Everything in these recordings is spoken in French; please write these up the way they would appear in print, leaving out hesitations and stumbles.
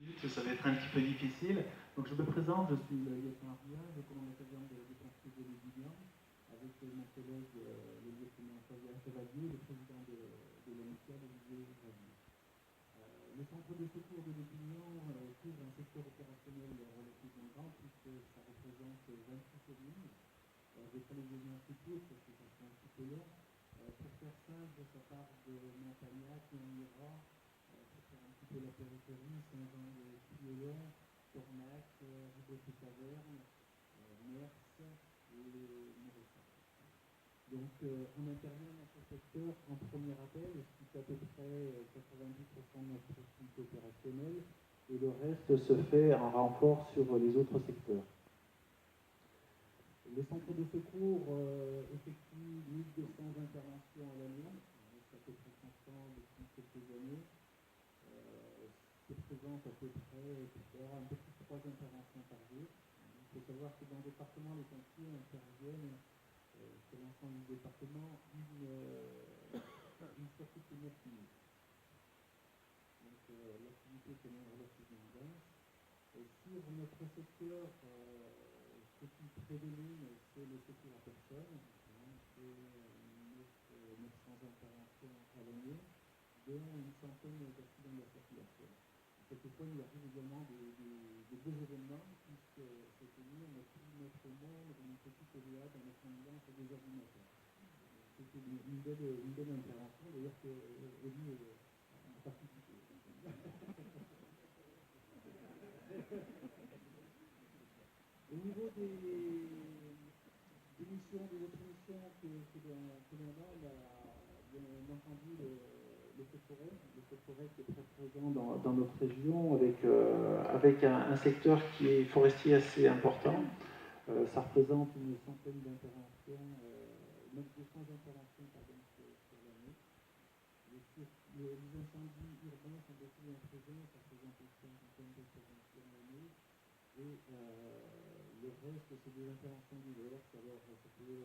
Ça va être un petit peu difficile. Donc je me présente, je suis le lieutenant Armia, j'ai commandé l'occasion de construire de l'Union avec mon collègue le lieutenant Fabien Chevalier, le président de l'ONCL, Olivier Javier. Le centre de secours de l'Opinion couvre un secteur opérationnel relativement grand puisque ça représente 26 communes. Je vais pas les donner un peu plus parce que ça sera un petit peu long. Pour faire simple, ça part de Montagnac, Montmirail, pour faire un petit peu la périphérie, Saint-Jean-de-Piéon, Cornac, Ribeaupie-Saverne, Mers et Mauresson. Donc on intervient dans ce secteur en premier appel, ce qui fait à peu près 90% de notre activité opérationnelle, et le reste se fait en renfort sur les autres secteurs. Les centres de secours effectuent 1200 interventions à l'année, c'est à peu près constant depuis quelques années. Se présentent à peu près un peu plus de 3 interventions par jour. Il faut savoir que dans le département, les pompiers interviennent sur l'ensemble du département une fois toutes les 9 minutes. Donc l'activité est quand même relativement dense. Sur notre secteur, ce qui prédomine, c'est le secours à personne. C'est 900 interventions à l'année, dont une centaine d'accidents de la circulation. Quelquefois, il arrive également des beaux événements, puisque cette année, on a pu mettre au monde une petite OVA dans notre ambulance à des ordinateurs. C'était une belle intervention, d'ailleurs que Oli a participé. Au niveau des missions, des autres missions que l'on a, bien entendu le feu forêt qui est très présent dans notre région, avec un secteur qui est forestier assez important. Ça représente une centaine d'interventions, 200 interventions sur l'année. Les incendies urbains sont beaucoup moins présents, ça représente aussi une centaine d'interventions l'année. Et le reste, c'est des interventions diverses. Alors, ça peut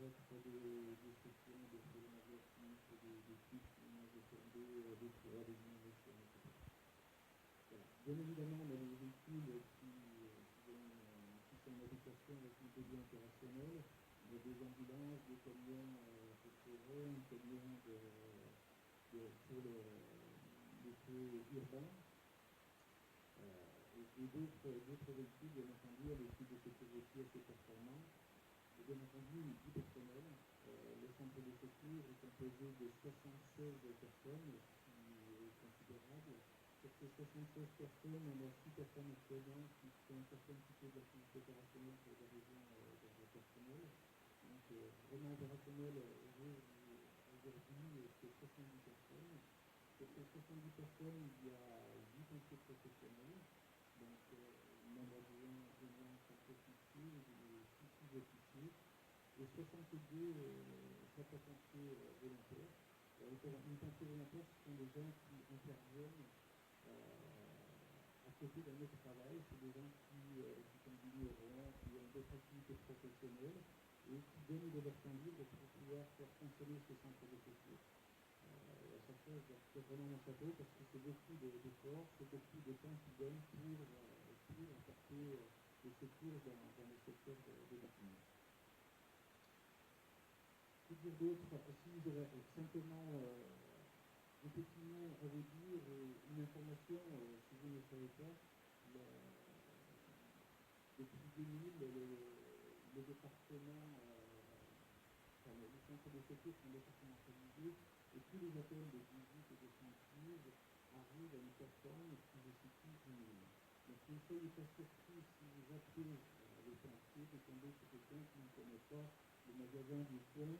être des sessions de freinage actif, des types de freinage de tombée, des toits, des inondations, etc. Voilà. Bien évidemment, on a des véhicules qui sont en habitation avec un débit opérationnel. On a des ambulances, des camions de forêt, un camion pour les feux urbains. Et d'autres véhicules, bien entendu, avec des sécurité assez performants. Et bien entendu, une équipe personnelle. Le centre de secours est composé de 76 personnes, ce qui est considérable. Sur ces 76 personnes, on a 6 personnes actuellement qui sont certaines qui font de l'activité opérationnelle pour des raisons personnelles. Donc, vraiment opérationnel aujourd'hui, c'est 70 personnes. Sur ces 70 personnes, il y a 8 pompiers professionnels. Donc, membre adjoint, sapeurs-pompiers, 6 sous-officiers et 62 sapeurs-pompiers volontaires. Les pompiers volontaires, ce sont des gens qui interviennent à côté d'un autre travail. C'est des gens qui sont vignerons, qui ont d'autres activités professionnelles et qui donnent de leur temps libre pour pouvoir faire fonctionner ce centre de secours. À chaque fois, je dois faire vraiment mon chapeau parce que c'est beaucoup d'efforts, c'est beaucoup de temps qu'ils donnent pour apporter des secours dans le secteur de bâtiment. Que dire d'autre? Si j'aurais simplement un petit mot à vous dire, une information, si vous ne le savez pas, depuis 2000, le département, les centres de secours sont départementalisés et tous les appels de visite et de secours arrivent à une personne qui se situe en ligne. Donc ne soyez pas surpris si vous appelez les pompiers de tomber sur quelqu'un qui ne connaît pas le magasin du coin.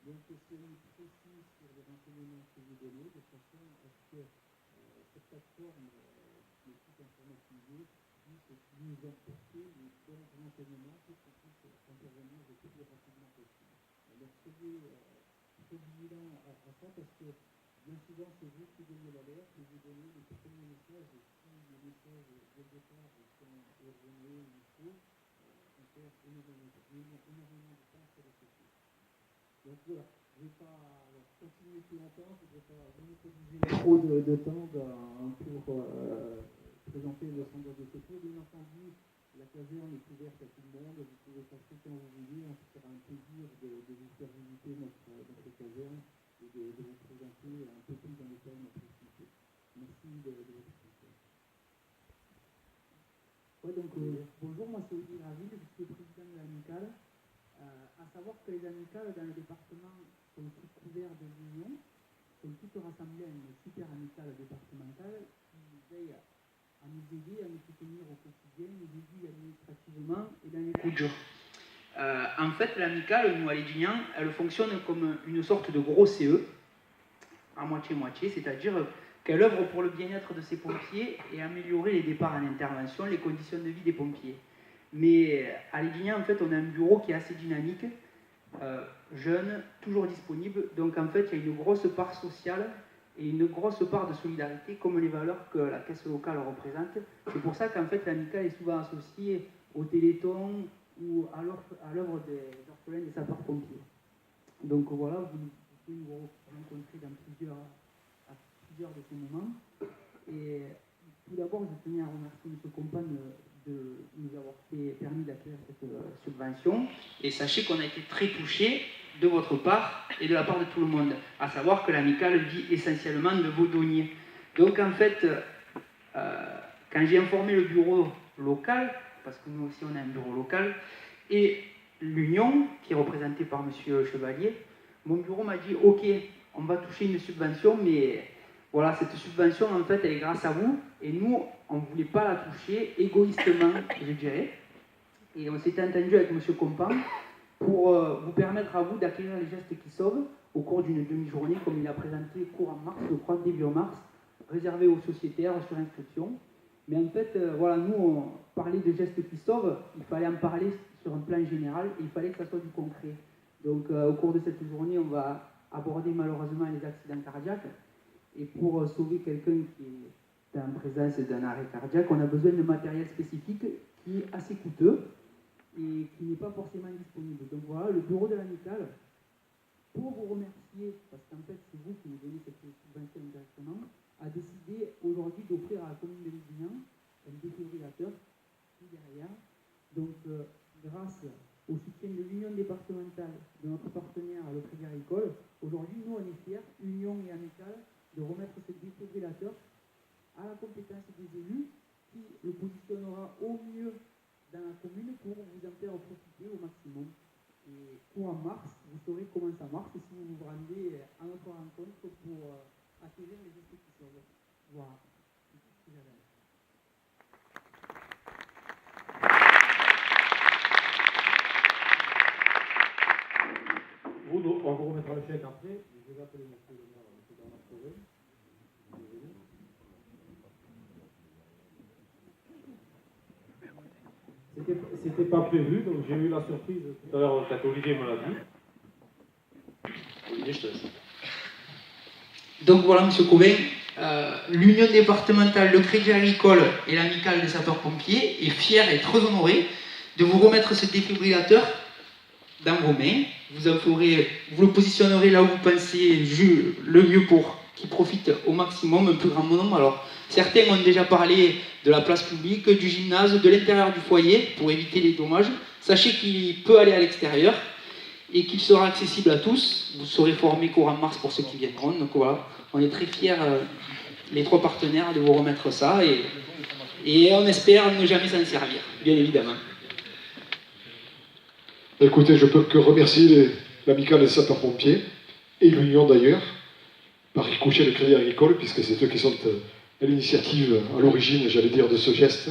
Donc soyez précis sur les renseignements que vous donnez de façon à ce que cette plateforme qui est toute informatisée puisse nous apporter les bons renseignements pour qu'on puisse intervenir le plus rapidement possible. Donc soyez très vigilants à ça parce que bien souvent c'est vous qui donnez l'alerte et vous donnez les premiers messages et si les messages dès le départ sont erronés ou faux, on perd énormément de temps sur le secours. Donc voilà, je ne vais pas continuer plus longtemps, je ne vais pas monopoliser trop de temps pour présenter centre de secours. Bien entendu, la caserne est ouverte à tout le monde, vous pouvez passer quand vous voulez, on se fera un plaisir de vous faire visiter notre caserne et de vous présenter un peu plus dans détail notre activité. Merci de votre attention. Ouais, donc, bonjour, moi c'est Olivier Graville, je suis le président de l'amicale. À savoir que les amicales dans le département sont sous couvert de l'Union, sont toutes rassemblées à une super amicale départementale qui veille à nous aider, à nous soutenir au quotidien, nous aider administrativement et dans les coups de jour. En fait, l'amicale, nous à Lédignan, elle fonctionne comme une sorte de gros CE, à moitié-moitié, c'est-à-dire qu'elle œuvre pour le bien-être de ses pompiers et améliorer les départs en intervention, les conditions de vie des pompiers. Mais à Lédignan, en fait, on a un bureau qui est assez dynamique, jeune, toujours disponible. Donc, en fait, il y a une grosse part sociale et une grosse part de solidarité, comme les valeurs que la caisse locale représente. C'est pour ça qu'en fait, l'amicale est souvent associée au Téléthon ou à l'œuvre des orphelins des sapeurs-pompiers. Donc voilà, vous pouvez nous rencontrer dans plusieurs de ces moments. Et tout d'abord, je tenais à remercier M. Compagne de nous avoir permis d'accueillir cette subvention. Et sachez qu'on a été très touchés de votre part et de la part de tout le monde, à savoir que l'amicale vit essentiellement de vos deniers. Donc en fait, quand j'ai informé le bureau local, parce que nous aussi on a un bureau local, et l'Union, qui est représentée par M. Chevalier, mon bureau m'a dit « Ok, on va toucher une subvention, mais voilà, cette subvention, en fait, elle est grâce à vous, et nous, on ne voulait pas la toucher égoïstement, je dirais. » Et on s'était entendu avec M. Compan pour vous permettre à vous d'acquérir les gestes qui sauvent au cours d'une demi-journée, comme il a présenté courant mars, je crois, début mars, réservé aux sociétaires sur inscription. Mais en fait, voilà, nous, on parlait de gestes qui sauvent, il fallait en parler sur un plan général, et il fallait que ça soit du concret. Donc, au cours de cette journée, on va aborder malheureusement les accidents cardiaques. Et pour sauver quelqu'un qui est en présence d'un arrêt cardiaque, on a besoin de matériel spécifique qui est assez coûteux et qui n'est pas forcément disponible. Donc voilà, le bureau de l'amicale, pour vous remercier, parce qu'en fait c'est vous qui nous donnez cette subvention directement, a décidé aujourd'hui d'offrir à la commune de Lédignan un défibrillateur qui derrière. Donc grâce au soutien de l'Union départementale, de notre partenaire, le Crédit Agricole, aujourd'hui nous on est fiers, Union et amicale, de remettre ce défibrillateur à la compétence des élus qui le positionnera au mieux dans la commune pour vous en faire profiter au maximum. Et courant mars, vous saurez comment ça marche si vous vous rendez à notre rencontre pour acquérir les gestes qui sauvent. Voilà. C'est tout ce que j'avais. On vous remettra le chèque après. Je vais appeler M. le maire, M. Bernard Corée. C'était pas prévu, donc j'ai eu la surprise tout à l'heure quand Olivier me l'a dit. Olivier, je te laisse. Donc voilà, M. Cobain, l'Union départementale, le Crédit Agricole et l'amicale des sapeurs-pompiers est fière et très honorée de vous remettre ce défibrillateur dans vos mains. Vous le positionnerez là où vous pensez le mieux pour qu'il profite au maximum, un plus grand nombre. Alors, certains ont déjà parlé de la place publique, du gymnase, de l'intérieur du foyer pour éviter les dommages. Sachez qu'il peut aller à l'extérieur et qu'il sera accessible à tous. Vous serez formés courant mars pour ceux qui viendront. Donc voilà, on est très fiers, les trois partenaires, de vous remettre ça et on espère ne jamais s'en servir, bien évidemment. Écoutez, je peux que remercier l'amicale des sapeurs-pompiers et l'Union d'ailleurs, par ricochet le Crédit Agricole, puisque c'est eux qui sont à l'initiative, à l'origine, j'allais dire, de ce geste.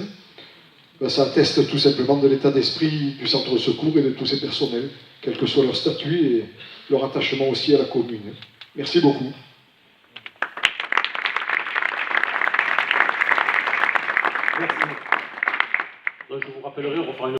Ben, ça atteste tout simplement de l'état d'esprit du centre de secours et de tous ses personnels, quel que soit leur statut et leur attachement aussi à la commune. Merci beaucoup. Merci. Donc, je vous rappellerai, on refera une